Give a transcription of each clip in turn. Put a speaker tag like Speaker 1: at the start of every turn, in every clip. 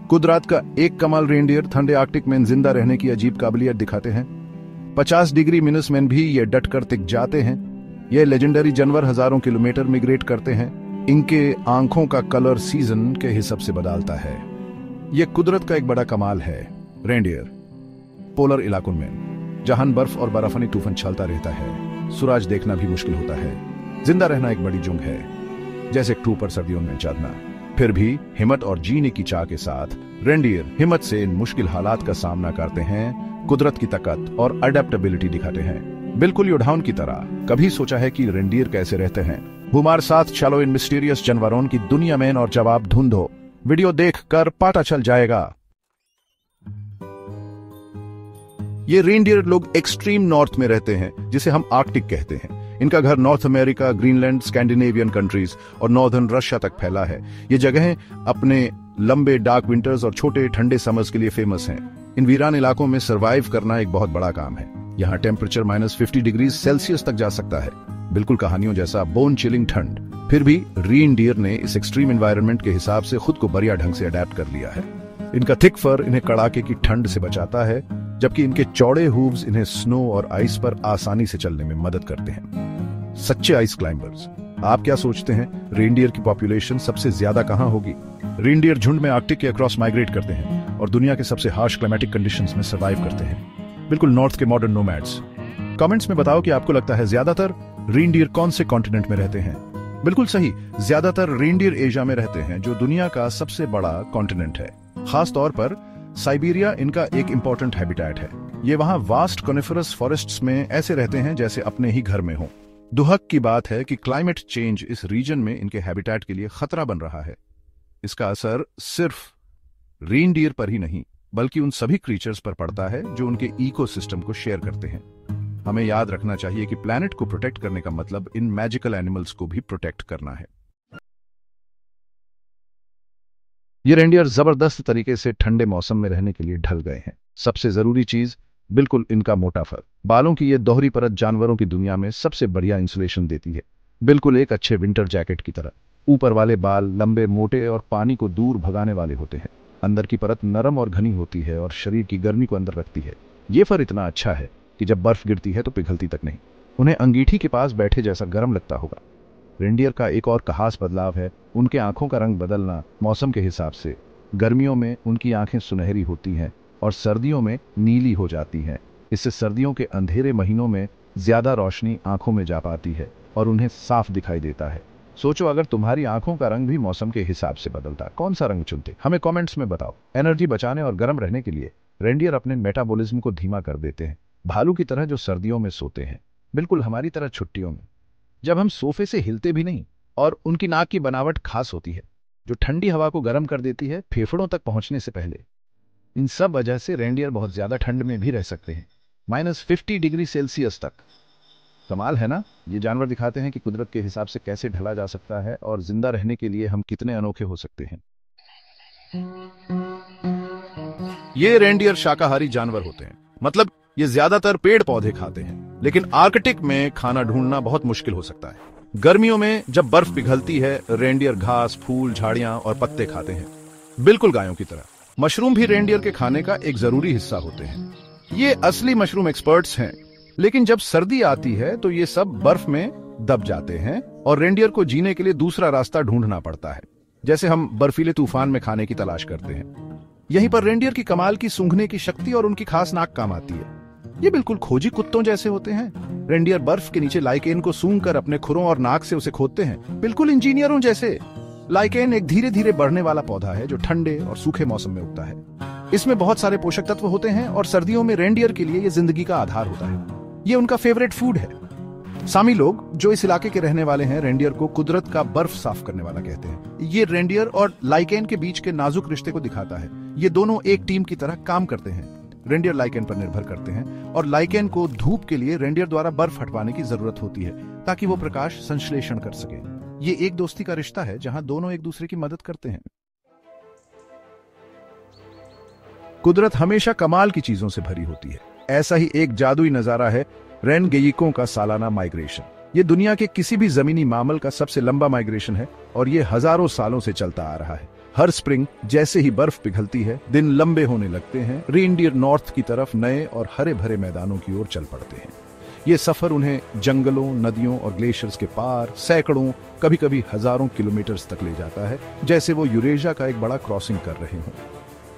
Speaker 1: कुदरत का एक कमाल रेंडियर ठंडे आर्कटिक में जिंदा रहने की अजीब काबिलियत दिखाते हैं। 50 डिग्री मिनस में भी ये डट कर टिक जाते हैं। ये लेजेंडरी जानवर हजारों किलोमीटर मिग्रेट करते हैं। इनके आंखों का कलर सीजन के हिसाब से बदलता है। ये कुदरत का एक बड़ा कमाल है। रेंडियर पोलर इलाकों में, जहां बर्फ और बर्फानी तूफान चलता रहता है, सूरज देखना भी मुश्किल होता है। जिंदा रहना एक बड़ी जुंग है, जैसे एक ट्रूपर सर्दियों में चढ़ना। फिर भी हिम्मत और जीने की चाह के साथ रेंडियर हिम्मत से इन मुश्किल हालात का सामना करते हैं, कुदरत की ताकत और अडेप्टेबिलिटी दिखाते हैं। बिल्कुल योद्धाओं की तरह। कभी सोचा है कि रेंडियर कैसे रहते हैं? हमारे साथ चलो इन मिस्टीरियस जानवरों की दुनिया में और जवाब ढूंढो। वीडियो देख कर पता चल जाएगा। ये रेंडियर लोग एक्सट्रीम नॉर्थ में रहते हैं, जिसे हम आर्कटिक कहते हैं। इनका घर north America, Greenland, Scandinavian countries और नॉर्दर्न रशिया तक फैला है। ये जगहें अपने लंबे डार्क विंटर्स और छोटे ठंडे समर्स के लिए फेमस हैं। इन वीरान इलाकों में सर्वाइव करना एक बहुत बड़ा काम है। यहाँ टेम्परेचर -50 डिग्री सेल्सियस तक जा सकता है, बिल्कुल कहानियों जैसा बोन चिलिंग ठंड। फिर भी रेंडियर ने इस एक्सट्रीम एनवायरनमेंट के हिसाब से खुद को बढ़िया ढंग से अडेप्ट कर लिया है। इनका थिक फर इन्हें कड़ाके की ठंड से बचाता है, जबकि इनके चौड़े हूव्स इन्हें स्नो और आइस पर आसानी से चलने में मदद करते हैं। सच्चे आइस क्लाइंबर्स। आप क्या सोचते हैं, रेंडियर की पॉपुलेशन सबसे ज्यादा कहां होगी? रेंडियर झुंड में आर्कटिक के अक्रॉस माइग्रेट करते हैं और दुनिया के सबसे हार्श क्लाइमेटिक कंडीशंस में सर्वाइव करते हैं, बिल्कुल नॉर्थ के मॉडर्न नोमैड्स। कमेंट्स में बताओ कि आपको लगता है ज्यादातर रेंडियर कौन से कॉन्टिनेंट में रहते हैं? बिल्कुल सही, ज्यादातर रेंडियर एशिया में रहते हैं, जो दुनिया का सबसे बड़ा कॉन्टिनेंट है। खास तौर पर साइबेरिया इनका एक इंपॉर्टेंट हैबिटेट है। ये वहां वास्ट कॉनिफरस फॉरेस्ट्स में ऐसे रहते हैं जैसे अपने ही घर में हों। दुहक की बात है कि क्लाइमेट चेंज इस रीजन में इनके हैबिटेट के लिए खतरा बन रहा है। इसका असर सिर्फ रेंडियर पर ही नहीं, बल्कि उन सभी क्रीचर्स पर पड़ता है जो उनके इकोसिस्टम को शेयर करते हैं। हमें याद रखना चाहिए कि प्लैनेट को प्रोटेक्ट करने का मतलब इन मैजिकल एनिमल्स को भी प्रोटेक्ट करना है। ये रेंडियर जबरदस्त तरीके से ठंडे मौसम में रहने के लिए ढल गए हैं। सबसे जरूरी चीज, बिल्कुल इनका मोटा फर। बालों की ये दोहरी परत जानवरों की दुनिया में सबसे बढ़िया इंसुलेशन देती है, बिल्कुल एक अच्छे विंटर जैकेट की तरह। ऊपर वाले बाल लंबे, मोटे और पानी को दूर भगाने वाले होते हैं। अंदर की परत नरम और घनी होती है और शरीर की गर्मी को अंदर रखती है। ये फर इतना अच्छा है कि जब बर्फ गिरती है तो पिघलती तक नहीं। उन्हें अंगीठी के पास बैठे जैसा गर्म लगता होगा। रेंडियर का एक और खास बदलाव है उनके आंखों का रंग बदलना मौसम के हिसाब से। गर्मियों में उनकी आंखें सुनहरी होती हैं और सर्दियों में नीली हो जाती हैं। इससे सर्दियों के अंधेरे महीनों में ज्यादा रोशनी आंखों में जा पाती है और उन्हें साफ दिखाई देता है। सोचो, अगर तुम्हारी आंखों का रंग भी मौसम के हिसाब से बदलता, कौन सा रंग चुनते? हमें कमेंट्स में बताओ। एनर्जी बचाने और गर्म रहने के लिए रेंडियर अपने मेटाबॉलिज्म को धीमा कर देते हैं, भालू की तरह जो सर्दियों में सोते हैं, बिल्कुल हमारी तरह छुट्टियों में, जब हम सोफे से हिलते भी नहीं। और उनकी नाक की बनावट खास होती है, जो ठंडी हवा को गर्म कर देती है फेफड़ों तक पहुंचने से पहले। इन सब वजह से रेंडियर बहुत ज्यादा ठंड में भी रह सकते हैं, -50 डिग्री सेल्सियस तक। कमाल है ना? ये जानवर दिखाते हैं कि कुदरत के हिसाब से कैसे ढला जा सकता है और जिंदा रहने के लिए हम कितने अनोखे हो सकते हैं। ये रेंडियर शाकाहारी जानवर होते हैं, मतलब ये ज्यादातर पेड़ पौधे खाते हैं, लेकिन आर्कटिक में खाना ढूंढना बहुत मुश्किल हो सकता है। गर्मियों में जब बर्फ पिघलती है, रेंडियर घास, फूल, झाड़ियां और पत्ते खाते हैं, बिल्कुल गायों की तरह। मशरूम भी रेंडियर के खाने का एक जरूरी हिस्सा होते हैं। ये असली मशरूम एक्सपर्ट्स हैं, लेकिन जब सर्दी आती है तो ये सब बर्फ में दब जाते हैं और रेंडियर को जीने के लिए दूसरा रास्ता ढूंढना पड़ता है, जैसे हम बर्फीले तूफान में खाने की तलाश करते हैं। यहीं पर रेंडियर की कमाल की सूंघने की शक्ति और उनकी खास नाक काम आती है। ये बिल्कुल खोजी कुत्तों जैसे होते हैं। रेंडियर बर्फ के नीचे लाइकेन को सूंघकर अपने खुरों और नाक से उसे खोदते हैं, बिल्कुल इंजीनियरों जैसे। लाइकेन एक धीरे धीरे बढ़ने वाला पौधा है जो ठंडे और सूखे मौसम में उगता है। इसमें बहुत सारे पोषक तत्व होते हैं और सर्दियों में रेंडियर के लिए ये जिंदगी का आधार होता है। ये उनका फेवरेट फूड है। सामी लोग, जो इस इलाके के रहने वाले हैं, रेंडियर को कुदरत का बर्फ साफ करने वाला कहते हैं। ये रेंडियर और लाइकेन के बीच के नाजुक रिश्ते को दिखाता है। ये दोनों एक टीम की तरह काम करते हैं। रेंडियर लाइकेन पर निर्भर करते हैं और लाइकेन को धूप के लिए रेंडियर द्वारा बर्फ हटवाने की जरूरत होती है ताकि वो प्रकाश संश्लेषण कर सके। ये एक दोस्ती का रिश्ता है जहां दोनों एक दूसरे की मदद करते हैं। कुदरत हमेशा कमाल की चीजों से भरी होती है। ऐसा ही एक जादुई नजारा है रेनगेयिकों का सालाना माइग्रेशन। ये दुनिया के किसी भी जमीनी मामल का सबसे लंबा माइग्रेशन है और ये हजारों सालों से चलता आ रहा है। हर स्प्रिंग जैसे ही बर्फ पिघलती है, दिन लंबे होने लगते हैं। रेनडियर नॉर्थ की तरफ नए और हरे भरे मैदानों की ओर चल पड़ते हैं। ये सफर उन्हें जंगलों, नदियों और ग्लेशियर्स के पार सैकड़ों, कभी कभी हजारों किलोमीटर्स तक ले जाता है, जैसे वो यूरेशिया का एक बड़ा क्रॉसिंग कर रहे हों।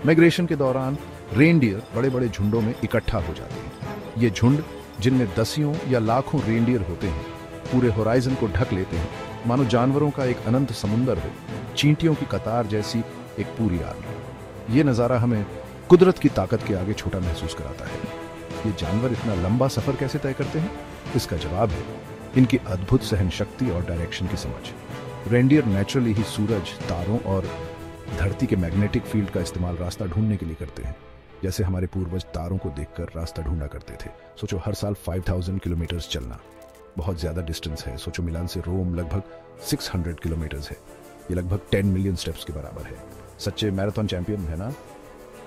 Speaker 1: माइग्रेशन के दौरान रेनडियर बड़े बड़े झुंडों में इकट्ठा हो जाते हैं। ये झुंड, जिनमें दसियों या लाखों रेनडियर होते हैं, पूरे होराइजन को ढक लेते हैं, मानो जानवरों का एक अनंत समुंदर हो, चींटियों की कतार जैसी एक पूरी आर्मी। ये नज़ारा हमें कुदरत की ताकत के आगे छोटा महसूस कराता है। ये जानवर इतना लंबा सफर कैसे तय करते हैं? इसका जवाब है इनकी अद्भुत सहन शक्ति और डायरेक्शन की समझ। रेनडियर नेचुरली ही सूरज, तारों और धरती के मैग्नेटिक फील्ड का इस्तेमाल रास्ता ढूंढने के लिए करते हैं, जैसे हमारे पूर्वज तारों को देखकर रास्ता ढूंढा करते थे। सोचो, हर साल 5000 किलोमीटर्स चलना, बहुत ज्यादा डिस्टेंस है। सोचो, मिलान से रोम लगभग 600 किलोमीटर्स है। ये लगभग 10 मिलियन स्टेप्स के बराबर है। सच्चे मैराथन चैंपियन है ना?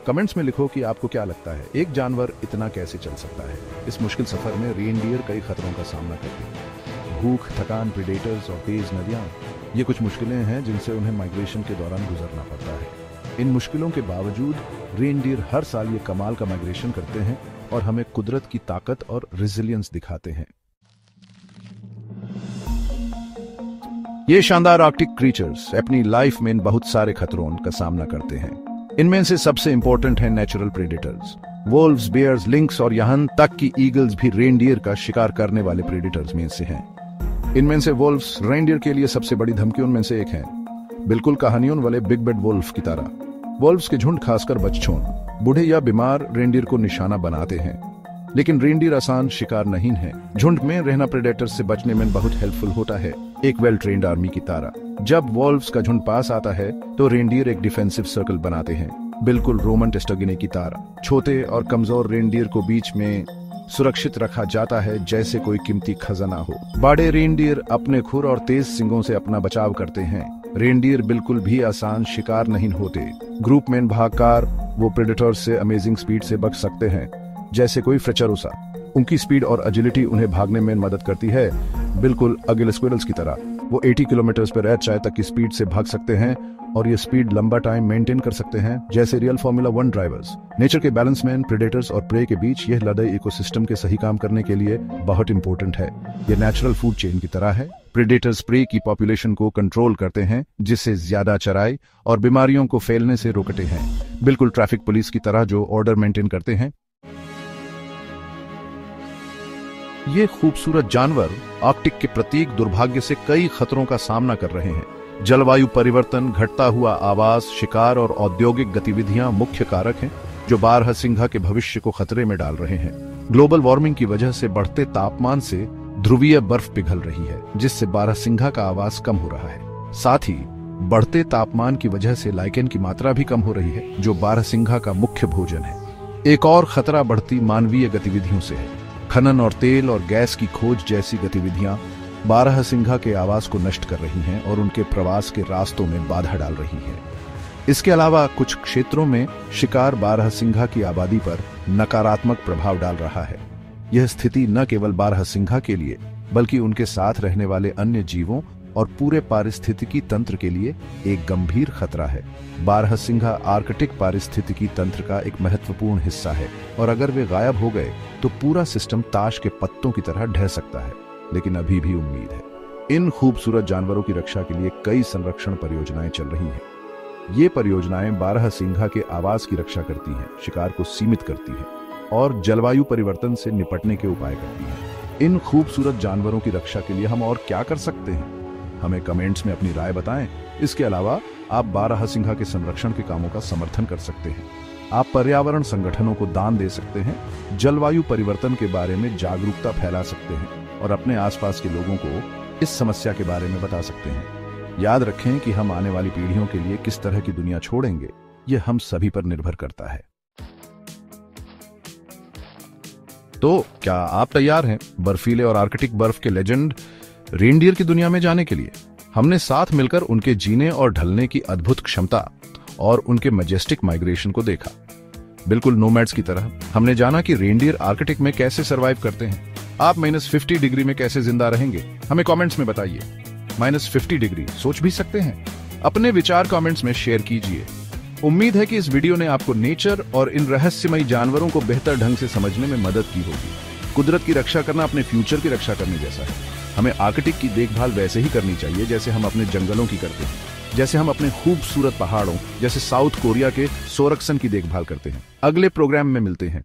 Speaker 1: कमेंट्स में लिखो कि आपको क्या लगता है, एक जानवर इतना कैसे चल सकता है? इस मुश्किल सफर में रेनडियर कई खतरों का सामना करते हैं। भूख, थकान, प्रेडेटर्स और तेज नदियां, ये कुछ मुश्किलें हैं जिनसे उन्हें माइग्रेशन के दौरान गुजरना पड़ता है। इन मुश्किलों के बावजूद रेनडियर हर साल ये कमाल का माइग्रेशन करते हैं और हमें कुदरत की ताकत और रेजिलियंस दिखाते हैं। ये शानदार आर्कटिक क्रीचर्स अपनी लाइफ में बहुत सारे खतरों का सामना करते हैं। इनमें से सबसे इंपॉर्टेंट है natural predators. Wolves, bears, lynx और यहां तक कि ईगल्स भी रेनडियर का शिकार करने वाले प्रेडेटर्स में से हैं। इनमें से वोल्व्स रेनडियर के लिए सबसे बड़ी धमकियों में से एक हैं, बिल्कुल कहानियों वाले बिग बैड वोल्फ की तरह। वोल्व्स के झुंड, खासकर बच्चों, बूढ़े या बीमार रेनडियर को निशाना बनाते हैं, लेकिन रेनडियर आसान शिकार नहीं है। झुंड में रहना प्रेडेटर्स से बचने में बहुत हेल्पफुल होता है, एक वेल ट्रेन्ड आर्मी की तरह। जब वोल्व्स का झुंड पास आता है तो रेनडियर एक डिफेंसिव सर्कल बनाते हैं, बिल्कुल रोमन टेस्टागिनी की तरह। छोटे और कमजोर रेनडियर को बीच में सुरक्षित रखा जाता है, जैसे कोई कीमती खजाना हो। बड़े रेनडियर अपने खुर और तेज सींगों से अपना बचाव करते हैं। रेनडियर बिल्कुल भी आसान शिकार नहीं होते। ग्रुप में भागकर वो प्रेडेटर्स से अमेजिंग स्पीड से बच सकते हैं, जैसे कोई फ्रेचरोसा। उनकी स्पीड और एजिलिटी उन्हें भागने में मदद करती है, बिल्कुल अगिल स्क्विरल्स की तरह। वो 80 किलोमीटर पर एच तक की स्पीड से भाग सकते हैं और ये स्पीड लंबा टाइम मेंटेन कर सकते हैं, जैसे रियल फॉर्मूला 1 ड्राइवर्स। नेचर के बैलेंस में प्रेडेटर्स और प्रे के बीच यह लड़ाई इकोसिस्टम के सही काम करने के लिए बहुत इंपॉर्टेंट है। ये नेचुरल फूड चेन की तरह है। प्रेडेटर्स प्रे की पॉपुलेशन को कंट्रोल करते हैं, जिससे ज्यादा चराई और बीमारियों को फैलने से रोकते हैं, बिल्कुल ट्रैफिक पुलिस की तरह जो ऑर्डर मेंटेन करते हैं। ये खूबसूरत जानवर आर्कटिक के प्रतीक दुर्भाग्य से कई खतरों का सामना कर रहे हैं। जलवायु परिवर्तन, घटता हुआ आवास, शिकार और औद्योगिक गतिविधियां मुख्य कारक हैं जो बारहसिंघा के भविष्य को खतरे में डाल रहे हैं। ग्लोबल वार्मिंग की वजह से बढ़ते तापमान से ध्रुवीय बर्फ पिघल रही है, जिससे बारहसिंघा का आवास कम हो रहा है। साथ ही बढ़ते तापमान की वजह से लाइकेन की मात्रा भी कम हो रही है, जो बारहसिंघा का मुख्य भोजन है। एक और खतरा बढ़ती मानवीय गतिविधियों से है। खनन और तेल और गैस की खोज जैसी गतिविधियां बारहसिंघा के आवास को नष्ट कर रही हैं और उनके प्रवास के रास्तों में बाधा डाल रही हैं। इसके अलावा कुछ क्षेत्रों में शिकार बारहसिंघा की आबादी पर नकारात्मक प्रभाव डाल रहा है। यह स्थिति न केवल बारहसिंघा के लिए बल्कि उनके साथ रहने वाले अन्य जीवों और पूरे पारिस्थितिकी तंत्र के लिए एक गंभीर खतरा है। बारहसिंघा आर्कटिक पारिस्थितिकी तंत्र का एक महत्वपूर्ण हिस्सा है और अगर वे गायब हो गए तो पूरा सिस्टम ताश के पत्तों की तरह ढह सकता है, लेकिन अभी भी उम्मीद है। इन खूबसूरत जानवरों की रक्षा के लिए कई संरक्षण परियोजनाएं चल रही हैं। ये परियोजनाएं बारहसिंघा के आवास की रक्षा करती हैं, शिकार को सीमित करती हैं और जलवायु परिवर्तन से निपटने के उपाय करती हैं। इन खूबसूरत जानवरों की रक्षा के लिए हम और क्या कर सकते हैं? हमें कमेंट्स में अपनी राय बताएं। इसके अलावा आप बारहसिंघा के संरक्षण के कामों का समर्थन कर सकते हैं। आप पर्यावरण संगठनों को दान दे सकते हैं, जलवायु परिवर्तन के बारे में जागरूकता फैला सकते हैं और अपने आसपास के लोगों को इस समस्या के बारे में बता सकते हैं। याद रखें कि हम आने वाली पीढ़ियों के लिए किस तरह की दुनिया छोड़ेंगे, यह हम सभी पर निर्भर करता है। तो क्या आप तैयार हैं बर्फीले और आर्कटिक बर्फ के लेजेंड रेनडियर की दुनिया में जाने के लिए? हमने साथ मिलकर उनके जीने और ढलने की अद्भुत क्षमता और उनके मैजेस्टिक माइग्रेशन को देखा। बिल्कुल नोमैड्स की तरह हमने जाना कि रेनडियर आर्कटिक में कैसे सरवाइव करते हैं। आप -50 डिग्री में कैसे जिंदा रहेंगे? हमें कमेंट्स में बताइए। -50 डिग्री सोच भी सकते हैं? अपने विचार कमेंट्स में शेयर कीजिए। उम्मीद है कि इस वीडियो ने आपको नेचर और इन रहस्यमयी जानवरों को बेहतर ढंग से समझने में मदद की होगी। कुदरत की रक्षा करना अपने फ्यूचर की रक्षा करने जैसा है। हमें आर्कटिक की देखभाल वैसे ही करनी चाहिए जैसे हम अपने जंगलों की करते हैं, जैसे हम अपने खूबसूरत पहाड़ों जैसे साउथ कोरिया के सोरक्सन की देखभाल करते हैं। अगले प्रोग्राम में मिलते हैं।